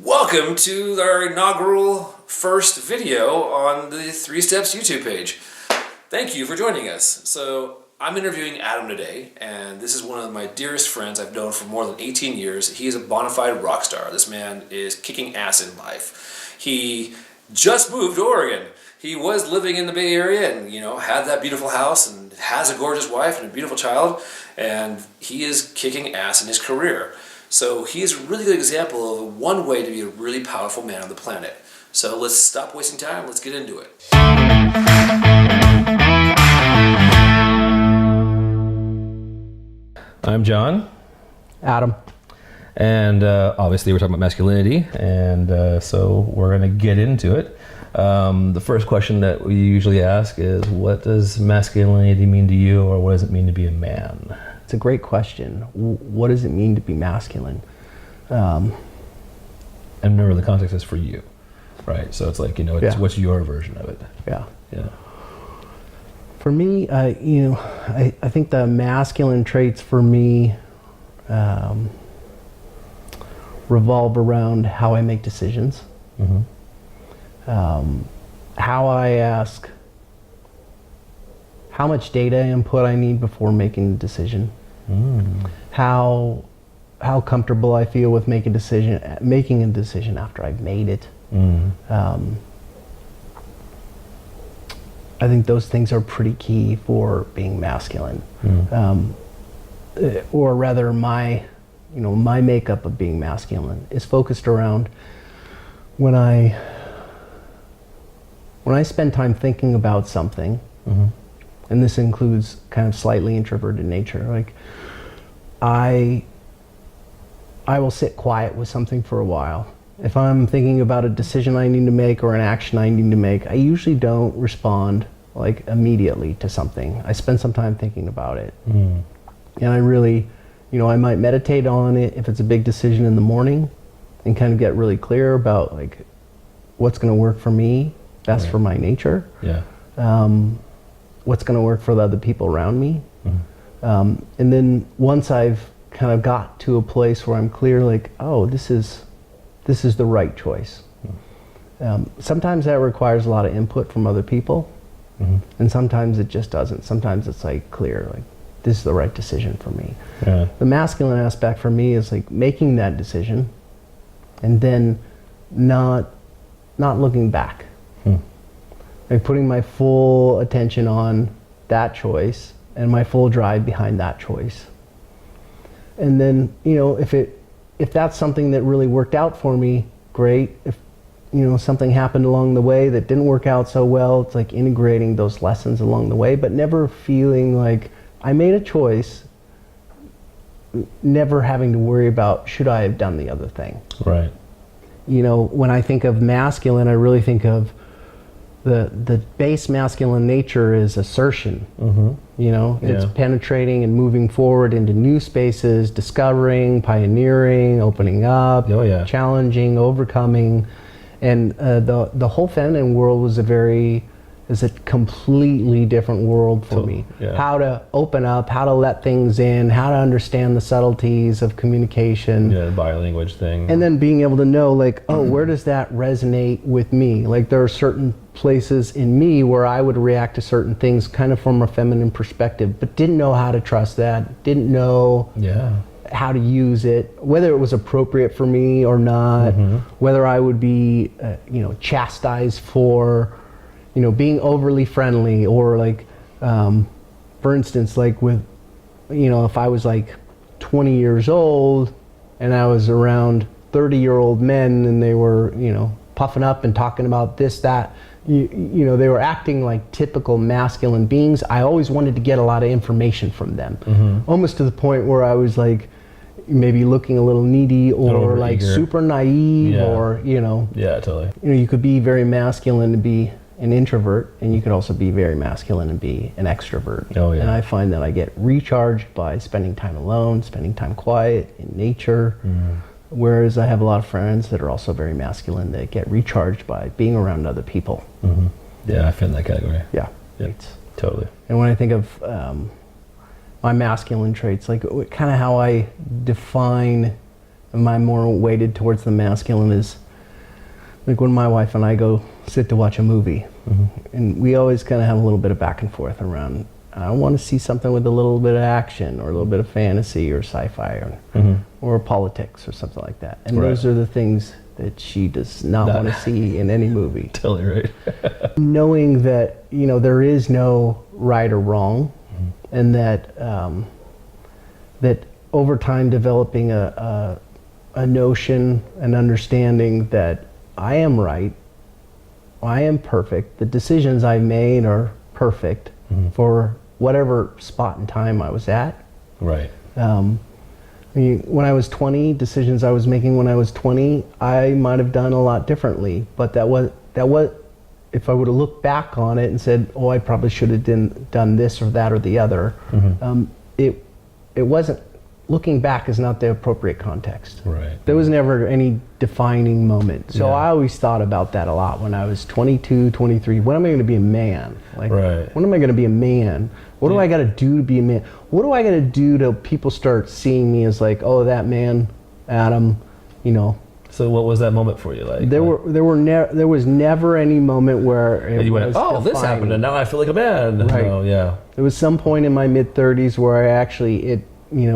Welcome to our inaugural first video on the 3 Steps YouTube page. Thank you for joining us. So I'm interviewing Adam today, and this is one of my dearest friends I've known for more than 18 years. He is a bona fide rock star. This man is kicking ass in life. He just moved to Oregon. He was living in the Bay Area and, had that beautiful house and has a gorgeous wife and a beautiful child, and he is kicking ass in his career. So he's a really good example of one way to be a really powerful man on the planet. So let's stop wasting time, let's get into it. I'm John. Adam. And obviously we're talking about masculinity, and so we're going to get into it. The first question that we usually ask is, what does masculinity mean to you, or what does it mean to be a man? It's a great question. What does it mean to be masculine? And remember, the context is for you, right? So it's like, what's your version of it? Yeah. Yeah. For me, I think the masculine traits for me revolve around how I make decisions. Mm-hmm. How I ask how much data input I need before making a decision. How comfortable I feel with making a decision after I've made it. I think those things are pretty key for being masculine. Or rather, my makeup of being masculine is focused around when I spend time thinking about something. And this includes kind of slightly introverted nature. Like, I will sit quiet with something for a while. If I'm thinking about a decision I need to make or an action I need to make, I usually don't respond like immediately to something. I spend some time thinking about it. And I really, I might meditate on it if it's a big decision in the morning and kind of get really clear about like what's going to work for me, best for my nature. Yeah. What's going to work for the other people around me. And then once I've kind of got to a place where I'm clear, like, oh, this is the right choice. Sometimes that requires a lot of input from other people, and sometimes it just doesn't. Sometimes it's like clear, like, this is the right decision for me. Yeah. The masculine aspect for me is like making that decision and then not looking back. Like putting my full attention on that choice and my full drive behind that choice. And then, if that's something that really worked out for me, great. If, something happened along the way that didn't work out so well, it's like integrating those lessons along the way, but never feeling like I made a choice, never having to worry about, should I have done the other thing? Right. When I think of masculine, I really think of the base masculine nature is assertion. It's penetrating and moving forward into new spaces, discovering, pioneering, opening up, challenging, overcoming. And the whole feminine world is a completely different world for me. Yeah. How to open up, how to let things in, how to understand the subtleties of communication. Yeah, the body language thing. And then being able to know, like, oh, where does that resonate with me? Like, there are certain places in me where I would react to certain things kind of from a feminine perspective, but didn't know how to trust that, didn't know how to use it, whether it was appropriate for me or not, whether I would be, chastised for, being overly friendly, or like, for instance, like with, if I was like 20 years old and I was around 30-year-old men and they were, puffing up and talking about this, that, they were acting like typical masculine beings. I always wanted to get a lot of information from them, almost to the point where I was like, maybe looking a little needy or like super naive, or, Yeah, totally. you could be very masculine and be an introvert, and you could also be very masculine and be an extrovert. And I find that I get recharged by spending time alone, spending time quiet in nature. Whereas I have a lot of friends that are also very masculine that get recharged by being around other people. Yeah, I fit in that category. Yeah. Totally. And when I think of my masculine traits, like kind of how I define Am I more weighted towards the masculine? Is like when my wife and I go sit to watch a movie, and we always kind of have a little bit of back and forth around, I want to see something with a little bit of action or a little bit of fantasy or sci-fi or politics or something like that. And those are the things that she does not want to see in any movie. Totally right. Knowing that, you know, there is no right or wrong, and that that over time developing a notion, an understanding that I am right, I am perfect, the decisions I made are perfect for whatever spot in time I was at. Right. When I was 20, decisions I was making when I was 20, I might have done a lot differently. But that was if I would have looked back on it and said, oh, I probably should have done this or that or the other, it wasn't. Looking back is not the appropriate context. Right. There was never any defining moment. So I always thought about that a lot when I was 22, 23. When am I going to be a man? Like, when am I going to be a man? What do I got to do to be a man? What do I got to do till people start seeing me as like, oh, that man, Adam, you know? So what was that moment for you like? There was never any moment where you went, oh, this happened, and now I feel like a man. Right. Oh, yeah. There was some point in my mid-30s where I actually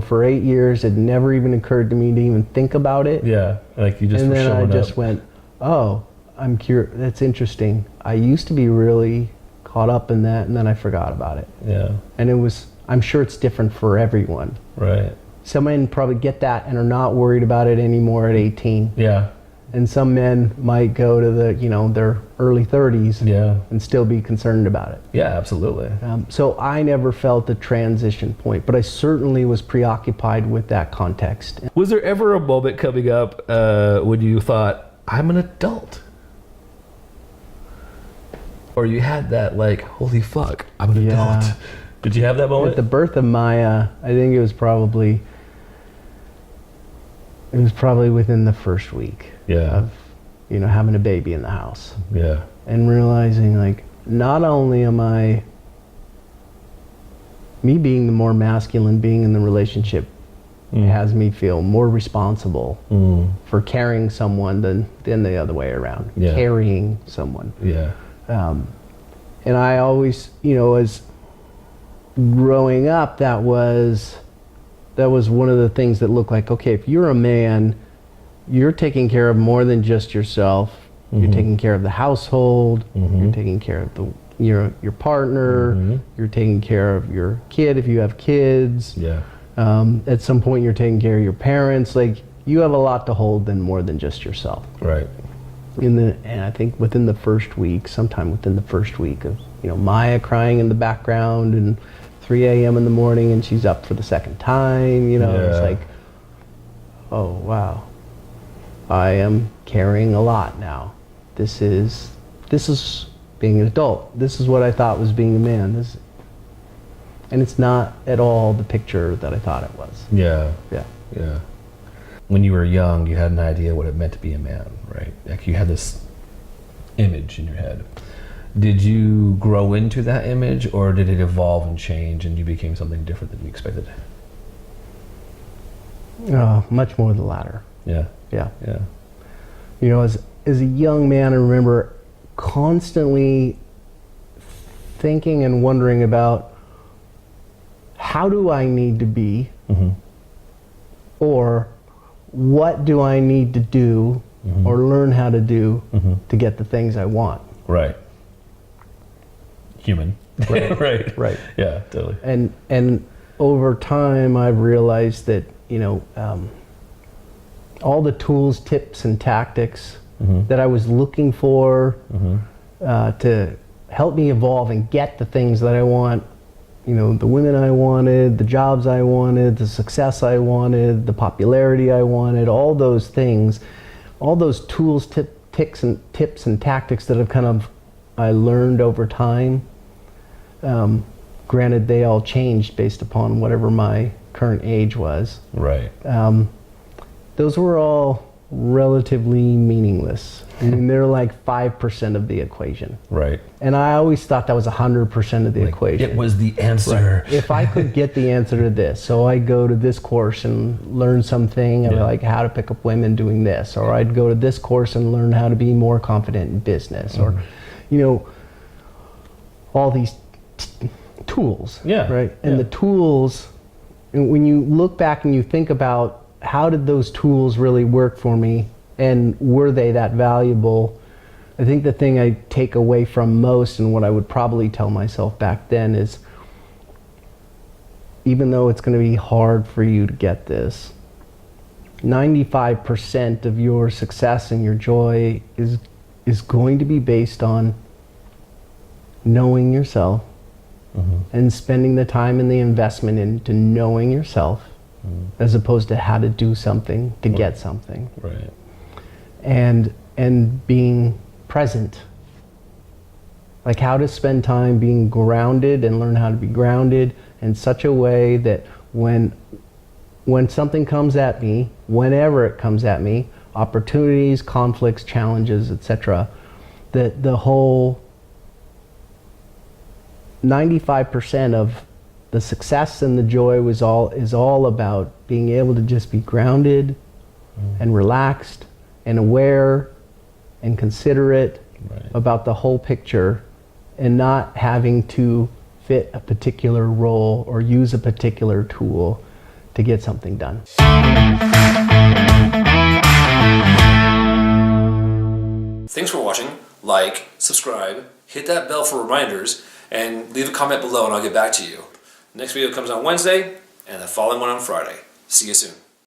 for 8 years, it never even occurred to me to even think about it. Yeah, like you just. And were then I showing just up. went, oh, I'm curious. That's interesting. I used to be really caught up in that, and then I forgot about it. Yeah. And it was. I'm sure it's different for everyone. Right. Some men probably get that and are not worried about it anymore at 18. Yeah. And some men might go to their early 30s. Yeah. And still be concerned about it. Yeah, absolutely. So I never felt a transition point, but I certainly was preoccupied with that context. Was there ever a moment coming up when you thought, I'm an adult? Or you had that like, holy fuck, I'm an adult. Did you have that moment? At the birth of Maya, I think it was probably within the first week of having a baby in the house. Yeah. And realizing like, not only am me being the more masculine being in the relationship has me feel more responsible for carrying someone than the other way around. Yeah. Carrying someone. Yeah. And I always, as growing up, that was one of the things that looked like, okay, if you're a man, you're taking care of more than just yourself. You're taking care of the household. You're taking care of your partner. You're taking care of your kid if you have kids. Yeah. At some point, you're taking care of your parents. Like, you have a lot to hold more than just yourself. Right. And I think sometime within the first week of Maya crying in the background and 3 a.m. in the morning and she's up for the second time, it's like, oh wow, I am carrying a lot now. This is being an adult. This is what I thought was being a man. And it's not at all the picture that I thought it was. Yeah. Yeah. Yeah. When you were young, you had an idea what it meant to be a man, right? Like you had this image in your head. Did you grow into that image, or did it evolve and change and you became something different than you expected? Much more the latter. Yeah. Yeah. Yeah. As a young man, I remember constantly thinking and wondering about how do I need to be, or what do I need to do or learn how to do to get the things I want. Right. Human. Right. Right. Yeah, totally. And over time, I've realized that all the tools, tips, and tactics that I was looking for to help me evolve and get the things that I want, the women I wanted, the jobs I wanted, the success I wanted, the popularity I wanted, all those things, all those tools, tips and tactics that I learned over time. Granted, they all changed based upon whatever my current age was. Right. Those were all relatively meaningless. I mean, they're like 5% of the equation. Right. And I always thought that was 100% of the equation. It was the answer. Right. If I could get the answer to this, so I go to this course and learn something like how to pick up women doing this, or I'd go to this course and learn how to be more confident in business, or, you know, all these tools. Yeah. Right. And the tools, when you look back and you think about how did those tools really work for me, and were they that valuable? I think the thing I take away from most, and what I would probably tell myself back then, is even though it's going to be hard for you to get this, 95% of your success and your joy is going to be based on knowing yourself and spending the time and the investment into knowing yourself as opposed to how to do something to get something. Right. And being present, like how to spend time being grounded and learn how to be grounded in such a way that when something comes at me, whenever it comes at me, opportunities, conflicts, challenges, etc., that the whole 95% of the success and the joy is all about being able to just be grounded and relaxed and aware and considerate about the whole picture, and not having to fit a particular role or use a particular tool to get something done. Thanks for watching. Like, subscribe, hit that bell for reminders, and leave a comment below and I'll get back to you. Next video comes on Wednesday, and the following one on Friday. See you soon.